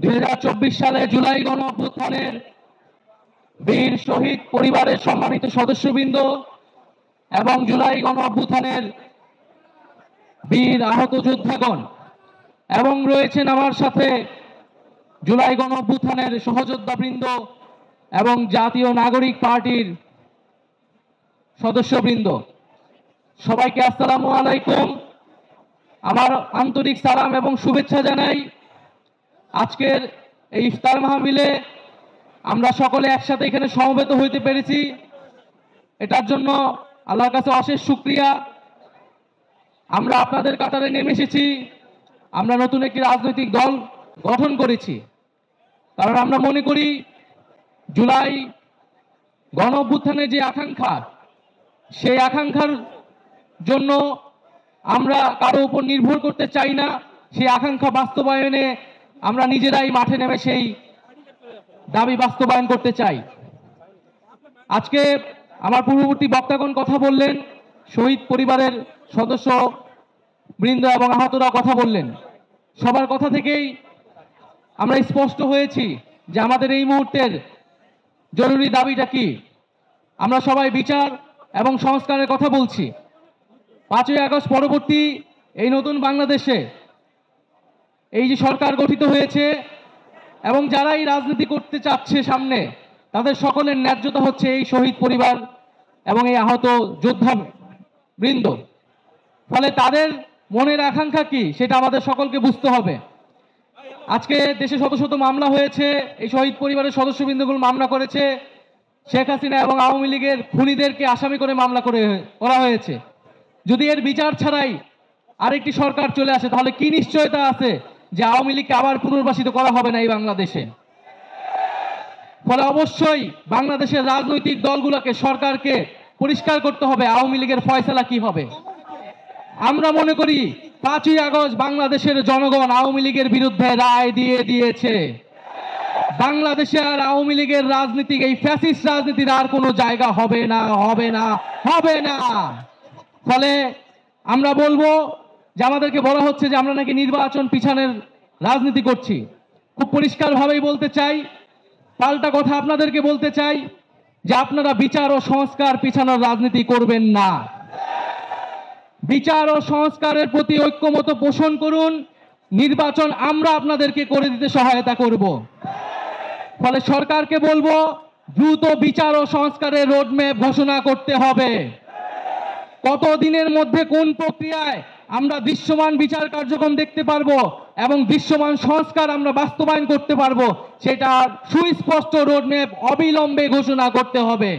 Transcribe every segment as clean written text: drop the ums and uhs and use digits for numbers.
2024 সালে জুলাই গণ অভ্যুত্থানের বীর শহীদ পরিবারের সম্মানিত সদস্যবৃন্দ এবং জুলাই গণ অভ্যুত্থানের বীর আহত যোদ্ধাগণ এবং রয়েছেন আমার সাথে জুলাই গণ অভ্যুত্থানের সহযোদ্ধাবৃন্দ এবং জাতীয় নাগরিক পার্টির সদস্যবৃন্দ, সবাইকে আসসালামু আলাইকুম। আমার আন্তরিক সালাম এবং শুভেচ্ছা জানাই। আজকের এই ইফতার মাহফিলে আমরা সকলে একসাথে এখানে সমবেত হইতে পেরেছি, এটার জন্য আল্লাহর কাছে অশেষ শুকরিয়া। আমরা আপনাদের কাতারে নেমে এসেছি, আমরা নতুন একটি রাজনৈতিক দল গঠন করেছি, কারণ আমরা মনে করি জুলাই গণ অভ্যুত্থানের যে আকাঙ্ক্ষা, সেই আকাঙ্ক্ষার জন্য আমরা কারো উপর নির্ভর করতে চাই না। সেই আকাঙ্ক্ষা বাস্তবায়নে আমরা নিজেরাই মাঠে নেমে সেই দাবি বাস্তবায়ন করতে চাই। আজকে আমার পূর্ববর্তী বক্তাগণ কথা বললেন, শহীদ পরিবারের সদস্য বৃন্দ এবং আহতরা কথা বললেন। সবার কথা থেকেই আমরা স্পষ্ট হয়েছি যে আমাদের এই মুহূর্তের জরুরি দাবিটা কি। আমরা সবাই বিচার এবং সংস্কারের কথা বলছি। 5ই আগস্ট পরবর্তী এই নতুন বাংলাদেশে এই যে সরকার গঠিত হয়েছে এবং যারা এই রাজনীতি করতে চাচ্ছে সামনে, তাদের সকলের ন্যায্যতা হচ্ছে এই শহীদ পরিবার এবং এই আহত যোদ্ধা বৃন্দ। ফলে তাদের মনের আকাঙ্ক্ষা কি সেটা আমাদের সকলকে বুঝতে হবে। আজকে দেশে শত শত মামলা হয়েছে, এই শহীদ পরিবারের সদস্যবৃন্দগুলো মামলা করেছে। শেখ হাসিনা এবং আওয়ামী লীগের খুনিদেরকে আসামি করে মামলা করা হয়েছে। যদি এর বিচার ছাড়াই আরেকটি সরকার চলে আসে, তাহলে কি নিশ্চয়তা আছে যে আওয়ামী লীগকে আবার পুনর্বাসিত করা হবে না এই বাংলাদেশে? ফলে অবশ্যই বাংলাদেশের রাজনৈতিক দলগুলোকে, সরকারকে পরিষ্কার করতে হবে আওয়ামী লীগের ফয়সালা কি হবে। আমরা মনে করি 5ই আগস্ট বাংলাদেশের জনগণ আওয়ামী লীগের বিরুদ্ধে রায় দিয়ে দিয়েছে। বাংলাদেশে আর আওয়ামী লীগের রাজনীতি, এই ফ্যাসিস্ট রাজনীতির আর কোনো জায়গা হবে না, হবে না, হবে না। ফলে আমরা বলবো যে আমাদেরকে বলা হচ্ছে যে আমরা নাকি নির্বাচন পিছানোর রাজনীতি করছি। খুব পরিষ্কারভাবেই বলতে চাই, পাল্টা কথা আপনাদেরকে বলতে চাই যে আপনারা বিচার ও সংস্কার পিছানোর রাজনীতি করবেন না। বিচার ও সংস্কারের প্রতি ঐক্যমত পোষণ করুন। নির্বাচন আমরা আপনাদেরকে করে দিতে সহায়তা করব। ফলে সরকারকে বলবো দ্রুত বিচার ও সংস্কারের রোডম্যাপ ঘোষণা করতে হবে। কত দিনের মধ্যে কোন প্রক্রিয়ায় আমরা দৃশ্যমান বিচার কার্যক্রম দেখতে পারবো এবং দৃশ্যমান সংস্কার আমরা বাস্তবায়ন করতে পারবো, সেটা সুস্পষ্ট রোডম্যাপ অবিলম্বে ঘোষণা করতে হবে।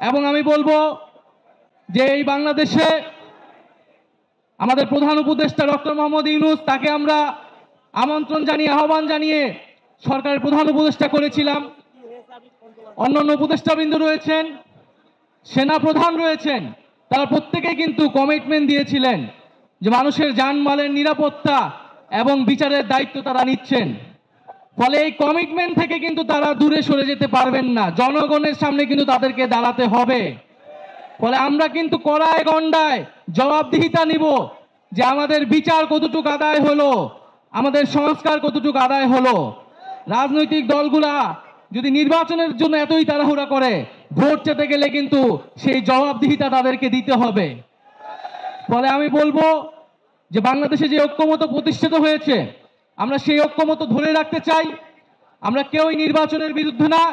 এবং আমি বলবো যে এই বাংলাদেশে আমাদের প্রধান উপদেষ্টা ডক্টর মোহাম্মদ ইউনূস, তাকে আমরা আমন্ত্রণ জানিয়ে, আহ্বান জানিয়ে সরকারের প্রধান উপদেষ্টা করেছিলাম। অন্যান্য উপদেষ্টাবৃন্দ রয়েছেন, সেনা প্রধান রয়েছেন, তারা প্রত্যেকেই কিন্তু কমিটমেন্ট দিয়েছিলেন যে মানুষের জানমালের নিরাপত্তা এবং বিচারের দায়িত্ব তারা নিচ্ছেন। ফলে এই কমিটমেন্ট থেকে কিন্তু তারা দূরে সরে যেতে পারবেন না। জনগণের সামনে কিন্তু তাদেরকে দাঁড়াতে হবে। ফলে আমরা কিন্তু কড়ায় গণ্ডায় জবাবদিহিতা নিব যে আমাদের বিচার কতটুকু আদায় হলো, আমাদের সংস্কার কতটুকু আদায় হলো। রাজনৈতিক দলগুলা যদি নির্বাচনের জন্য এতই তাড়াহুড়া করে, ভোট চেতে গেলে কিন্তু সেই জবাবদিহিতা তাদেরকে দিতে হবে। ফলে আমি বলবো যে বাংলাদেশে যে ঐক্যমত প্রতিষ্ঠিত হয়েছে, আমরা সেই ঐক্যমত ধরে রাখতে চাই। আমরা কেউই নির্বাচনের বিরুদ্ধে না,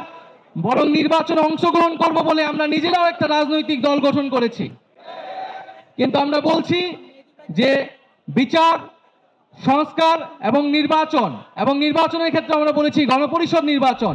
বরং নির্বাচনে অংশগ্রহণ করব বলে আমরা নিজেরাও একটা রাজনৈতিক দল গঠন করেছি। কিন্তু আমরা বলছি যে বিচার, সংস্কার এবং নির্বাচনের ক্ষেত্রে আমরা বলেছি গণপরিষদ নির্বাচন।